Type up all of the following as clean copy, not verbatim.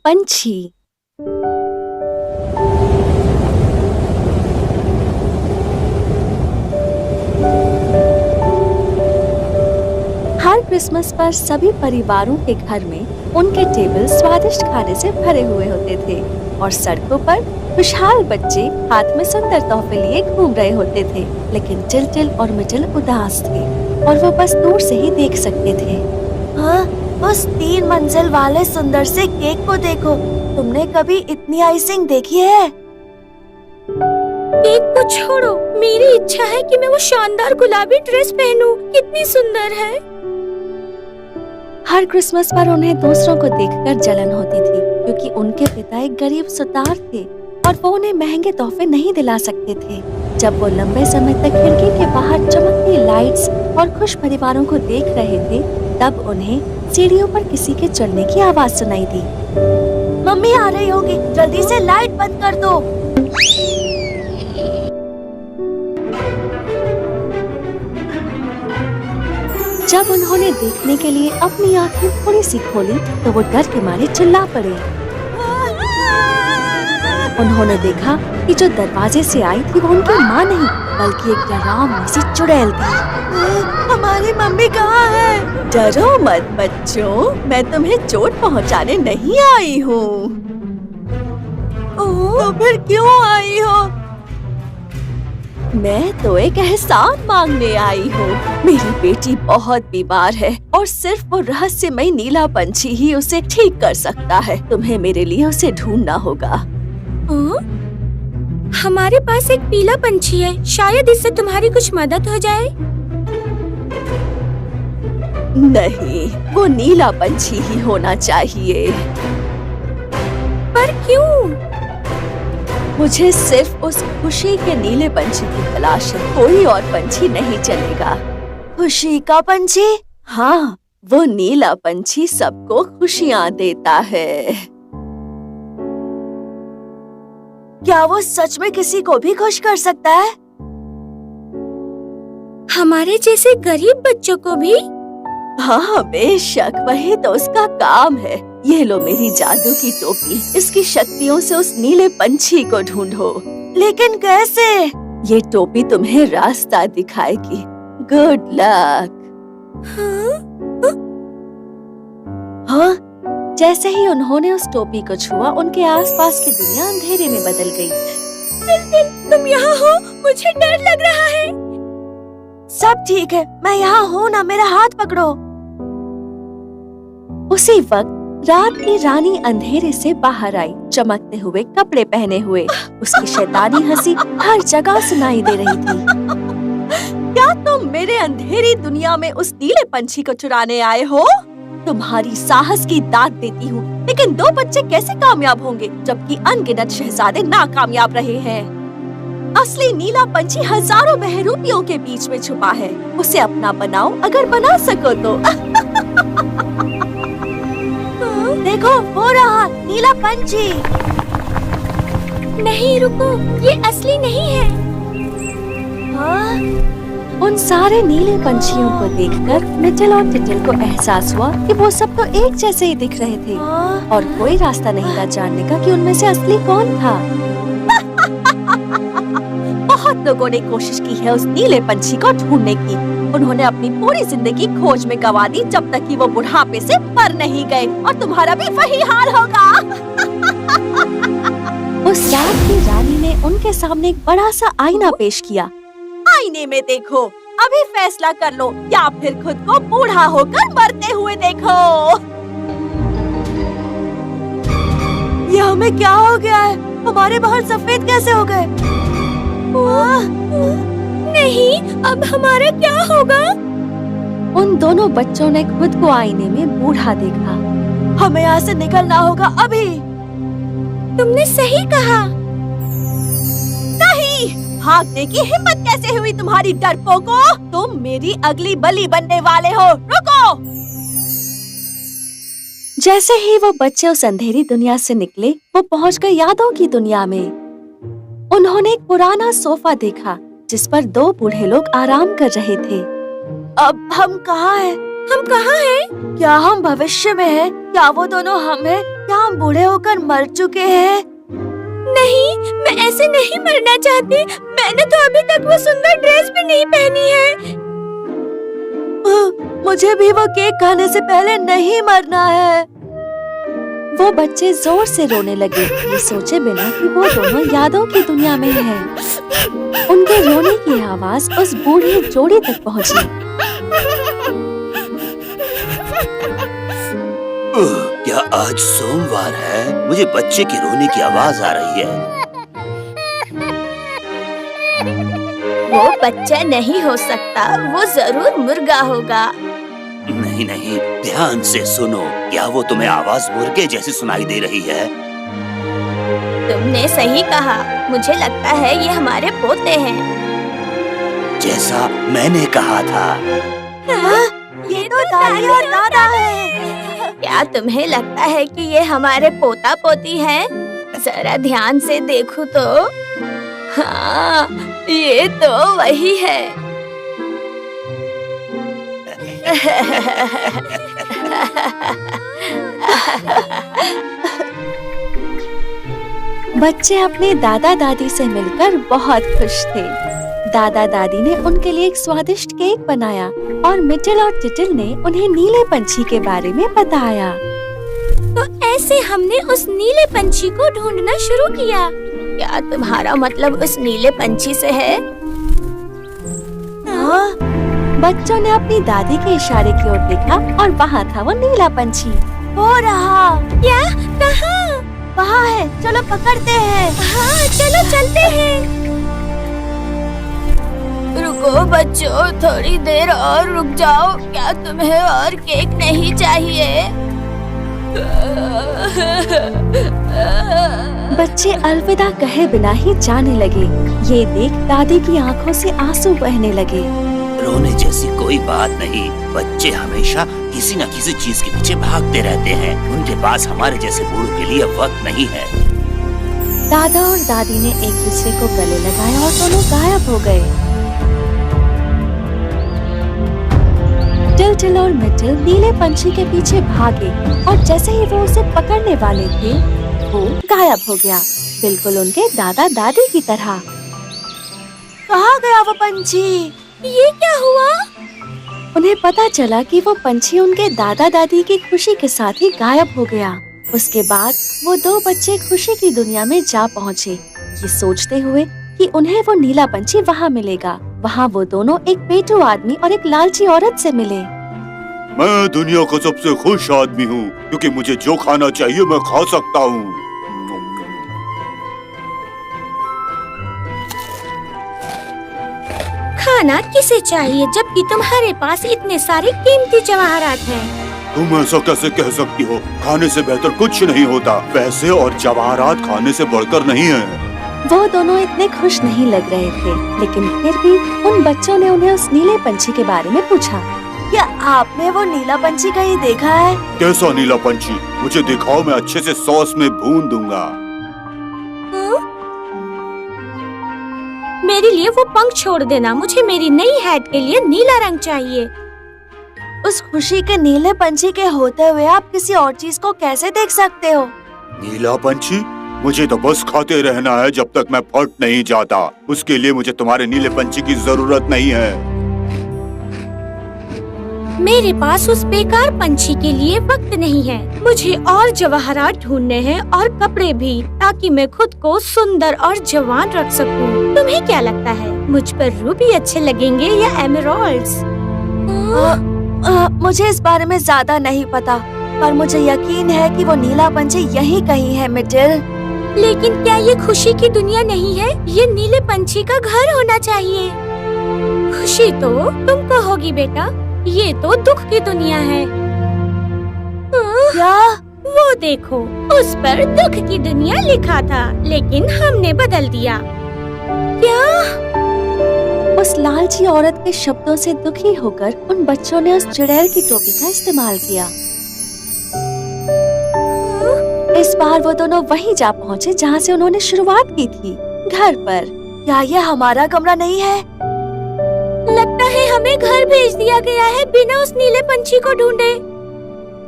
पंछी। हर क्रिसमस पर सभी परिवारों के घर में उनके टेबल स्वादिष्ट खाने से भरे हुए होते थे और सड़कों पर खुशहाल बच्चे हाथ में सुंदर तोहफे लिए घूम रहे होते थे। लेकिन टिल और मिटल उदास थे और वो बस दूर से ही देख सकते थे। हाँ, उस 3 मंजिल वाले सुंदर से केक को देखो। तुमने कभी इतनी आइसिंग देखी है? केक को छोड़ो, मेरी इच्छा है कि मैं वो शानदार गुलाबी ड्रेस पहनूं। कितनी सुंदर है। हर क्रिसमस पर उन्हें दूसरों को देखकर जलन होती थी क्योंकि उनके पिता एक गरीब सुतार थे और वो उन्हें महंगे तोहफे नहीं दिला सकते थे। जब वो लंबे समय तक खिड़की के बाहर चमकती लाइट्स और खुश परिवारों को देख रहे थे, तब उन्हें सीढ़ियों पर किसी के चलने की आवाज सुनाई दी। मम्मी आ रही होगी, जल्दी से लाइट बंद कर दो। जब उन्होंने देखने के लिए अपनी आंखें थोड़ी सी खोली तो वो डर के मारे चिल्ला पड़े। उन्होंने देखा कि जो दरवाजे से आई थी वो उनकी माँ नहीं बल्कि एक डरावनी सी चुड़ैल थी। हमारी मम्मी कहाँ है? डरो मत बच्चों, मैं तुम्हें चोट पहुँचाने नहीं आई हूँ। तो फिर क्यों आई हो? मैं तो एक एहसान मांगने आई हूँ। मेरी बेटी बहुत बीमार है और सिर्फ वो रहस्यमय नीला पंछी ही उसे ठीक कर सकता है। तुम्हें मेरे लिए उसे ढूंढना होगा। हमारे पास एक पीला पंछी है, शायद इससे तुम्हारी कुछ मदद हो जाए। नहीं, वो नीला पंछी ही होना चाहिए। पर क्यों? मुझे सिर्फ उस खुशी के नीले पंछी की तलाश है, कोई और पंछी नहीं चलेगा। खुशी का पंछी? हाँ, वो नीला पंछी सबको खुशियाँ देता है। क्या वो सच में किसी को भी खुश कर सकता है? हमारे जैसे गरीब बच्चों को भी? हाँ बेशक, वही तो उसका काम है। ये लो मेरी जादू की टोपी, इसकी शक्तियों से उस नीले पंछी को ढूंढो। लेकिन कैसे? ये टोपी तुम्हें रास्ता दिखाएगी। Good luck. हाँ, जैसे ही उन्होंने उस टोपी को छुआ, उनके आसपास की दुनिया अंधेरे में बदल गई। तुम यहाँ हो? मुझे डर लग रहा है। सब ठीक है, मैं यहाँ हूँ ना, मेरा हाथ पकड़ो। उसी वक्त रात की रानी अंधेरे से बाहर आई, चमकते हुए कपड़े पहने हुए। उसकी शैतानी हंसी हर जगह सुनाई दे रही थी। क्या तुम मेरे अंधेरी दुनिया में उस नीले पंछी को चुराने आए हो? तुम्हारी साहस की दाद देती हूँ, लेकिन 2 बच्चे कैसे कामयाब होंगे जबकि अनगिनत शहजादे नाकामयाब रहे हैं? असली नीला पंछी हजारों बहरूपियों के बीच में छुपा है। उसे अपना बनाओ अगर बना सको तो। देखो, हो रहा नीला पंछी। नहीं रुको, ये असली नहीं है। हाँ? उन सारे नीले पंछियों को देखकर मिटल और टिटल को एहसास हुआ कि वो सब तो एक जैसे ही दिख रहे थे और कोई रास्ता नहीं था जानने का कि उनमें से असली कौन था। बहुत लोगों ने कोशिश की है उस नीले पंछी को ढूंढने की। उन्होंने अपनी पूरी जिंदगी खोज में गवा दी जब तक कि वो बुढ़ापे से मर नहीं गए, और तुम्हारा भी वही हाल होगा। उस रात की रानी ने उनके सामने एक बड़ा सा आईना पेश किया। आईने में देखो, अभी फैसला कर लो या फिर खुद को बूढ़ा होकर मरते हुए देखो। ये हमें क्या हो गया है? हमारे बाल सफेद कैसे हो गए? नहीं, अब हमारा क्या होगा? उन दोनों बच्चों ने खुद को आईने में बूढ़ा देखा। हमें यहाँ से निकलना होगा अभी। तुमने सही कहा। नहीं, भागने की हिम्मत कैसे हुई तुम्हारी डरपोको? तुम मेरी अगली बलि बनने वाले हो। रुको। जैसे ही वो बच्चे उस अंधेरी दुनिया से निकले, वो पहुंच गए यादों की दुनिया में। उन्होंने एक पुराना सोफा देखा जिस पर 2 बूढ़े लोग आराम कर रहे थे। अब हम कहाँ हैं? हम कहाँ हैं? क्या हम भविष्य में हैं? क्या वो दोनों हम हैं? क्या हम बूढ़े होकर मर चुके हैं? नहीं, मैं ऐसे नहीं मरना चाहती। मैंने तो अभी तक वो सुंदर ड्रेस भी नहीं पहनी है। मुझे भी वो केक खाने से पहले नहीं मरना है। वो बच्चे जोर से रोने लगे, ये सोचे बिना कि वो दोनों यादों की दुनिया में हैं। उनके रोने की आवाज उस बूढ़ी जोड़ी तक पहुंची। क्या आज सोमवार है? मुझे बच्चे के रोने की आवाज आ रही है। वो बच्चा नहीं हो सकता, वो जरूर मुर्गा होगा। नहीं नहीं, ध्यान से सुनो। क्या वो तुम्हें आवाज मुर्गे जैसी सुनाई दे रही है? तुमने सही कहा। मुझे लगता है ये हमारे पोते हैं। जैसा मैंने कहा था। ये तो दादी और दादा है। क्या तुम्हें लगता है कि ये हमारे पोता पोती हैं? जरा ध्यान से देखो तो। हाँ, ये तो वही है। बच्चे अपने दादा दादी से मिलकर बहुत खुश थे। दादा दादी ने उनके लिए एक स्वादिष्ट केक बनाया और मिटल और टिटल ने उन्हें नीले पंछी के बारे में बताया। तो ऐसे हमने उस नीले पंछी को ढूंढना शुरू किया। क्या तुम्हारा मतलब उस नीले पंछी से है? हाँ, बच्चों ने अपनी दादी के इशारे की ओर देखा और वहाँ था वो नीला पंछी। हो रहा। क्या? कहाँ? वहाँ है, चलो पकड़ते हैं। हाँ, चलो चलते हैं। रुको बच्चों, थोड़ी देर और रुक जाओ। क्या तुम्हें और केक नहीं चाहिए? बच्चे अलविदा कहे बिना ही जाने लगे। ये देख दादी की आंखों से आंसू बहने लगे। रोने जैसी कोई बात नहीं। बच्चे हमेशा किसी न किसी चीज के पीछे भागते रहते हैं। उनके पास हमारे जैसे बूढ़ों के लिए वक्त नहीं है। दादा और दादी ने एक दूसरे को गले लगाया और दोनों गायब हो गए। टिल और मिटल नीले पंछी के पीछे भागे और जैसे ही वो उसे पकड़ने वाले थे, वो गायब हो गया, बिल्कुल उनके दादा दादी की तरह। कहाँ गया वो पंछी? ये क्या हुआ? उन्हें पता चला कि वो पंछी उनके दादा दादी की खुशी के साथ ही गायब हो गया। उसके बाद वो दो बच्चे खुशी की दुनिया में जा पहुँचे, ये सोचते हुए कि उन्हें वो नीला पंछी वहाँ मिलेगा। वहाँ वो दोनों एक पेटू आदमी और एक लालची औरत से मिले। मैं दुनिया का सबसे खुश आदमी हूँ, क्योंकि मुझे जो खाना चाहिए मैं खा सकता हूँ। खाना किसे चाहिए जबकि तुम्हारे पास इतने सारे कीमती जवाहरात हैं? तुम ऐसा कैसे कह सकती हो? खाने से बेहतर कुछ नहीं होता। पैसे और जवाहरात खाने से बढ़कर नहीं है। वो दोनों इतने खुश नहीं लग रहे थे, लेकिन फिर भी उन बच्चों ने उन्हें उस नीले पंछी के बारे में पूछा। क्या आपने वो नीला पंछी कहीं देखा है? कैसा नीला पंछी? मुझे दिखाओ, मैं अच्छे से सॉस में भून दूंगा। मेरे लिए वो पंख छोड़ देना। मुझे मेरी नई हैट के लिए नीला रंग चाहिए। उस खुशी के नीले पंछी के होते हुए आप किसी और चीज को कैसे देख सकते हो? नीला पंछी? मुझे तो बस खाते रहना है जब तक मैं फट नहीं जाता। उसके लिए मुझे तुम्हारे नीले पंछी की जरूरत नहीं है। मेरे पास उस बेकार पंछी के लिए वक्त नहीं है। मुझे और जवाहरात ढूंढने हैं और कपड़े भी, ताकि मैं खुद को सुंदर और जवान रख सकूं। तुम्हें क्या लगता है, मुझ पर रूबी अच्छे लगेंगे या एमराल्ड्स? मुझे इस बारे में ज्यादा नहीं पता, पर मुझे यकीन है कि वो नीला पंछी यहीं कहीं है मिटिल। लेकिन क्या ये खुशी की दुनिया नहीं है? ये नीले पंछी का घर होना चाहिए। खुशी तो तुम कहोगी बेटा, ये तो दुख की दुनिया है। क्या? वो देखो, उस पर दुख की दुनिया लिखा था, लेकिन हमने बदल दिया। क्या? उस लालची औरत के शब्दों से दुखी होकर उन बच्चों ने उस चुड़ैल की टोपी का इस्तेमाल किया। इस बार वो दोनों वहीं जा पहुँचे जहाँ से उन्होंने शुरुआत की थी, घर पर। क्या ये हमारा कमरा नहीं है? लगता है हमें घर भेज दिया गया है बिना उस नीले पंछी को ढूंढे।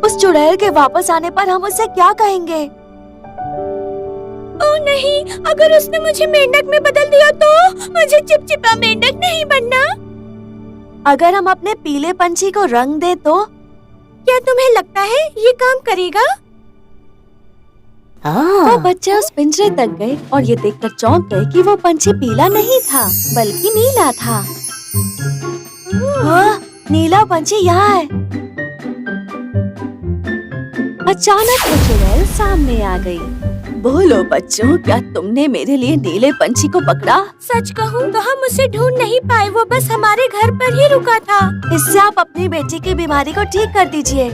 उस चुड़ैल के वापस आने पर हम उसे क्या कहेंगे? ओह नहीं, अगर उसने मुझे मेंढक में बदल दिया तो मुझे चिपचिपा मेंढक नहीं बनना। अगर हम अपने पीले पंछी को रंग दे तो? क्या तुम्हें लगता है ये काम करेगा? वो बच्चे उस पिंजरे तक गए और ये देखकर चौंक गए कि वो पंछी पीला नहीं था बल्कि नीला था। हाँ, नीला पंछी यहाँ है। अचानक वो चुड़ैल सामने आ गई। बोलो बच्चों, क्या तुमने मेरे लिए नीले पंछी को पकड़ा? सच कहूँ तो हम उसे ढूंढ नहीं पाए, वो बस हमारे घर पर ही रुका था। इससे आप अपनी बेटी की बीमारी को ठीक कर दीजिए।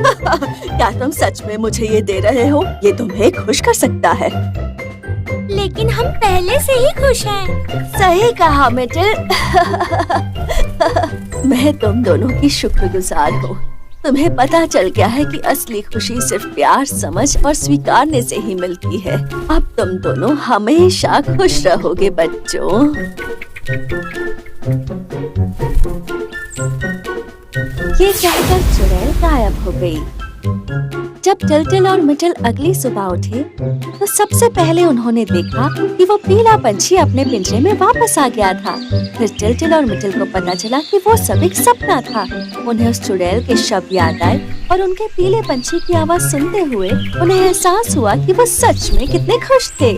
क्या तुम सच में मुझे ये दे रहे हो? ये तुम्हें खुश कर सकता है। लेकिन हम पहले से ही खुश हैं। सही कहा मिटिल। मैं तुम दोनों की शुक्रगुजार हूँ। तुम्हें पता चल गया है कि असली खुशी सिर्फ प्यार, समझ और स्वीकारने से ही मिलती है। अब तुम दोनों हमेशा खुश रहोगे बच्चों। ये कहकर चुड़ैल गायब हो गई। जब टिलटिल और मिटिल अगली सुबह उठे तो सबसे पहले उन्होंने देखा कि वो पीला पंछी अपने पिंजरे में वापस आ गया था। फिर टिलटिल और मिटिल को पता चला कि वो सब एक सपना था। उन्हें उस चुड़ैल के शब्द याद आए और उनके पीले पंछी की आवाज सुनते हुए उन्हें एहसास हुआ कि वो सच में कितने खुश थे।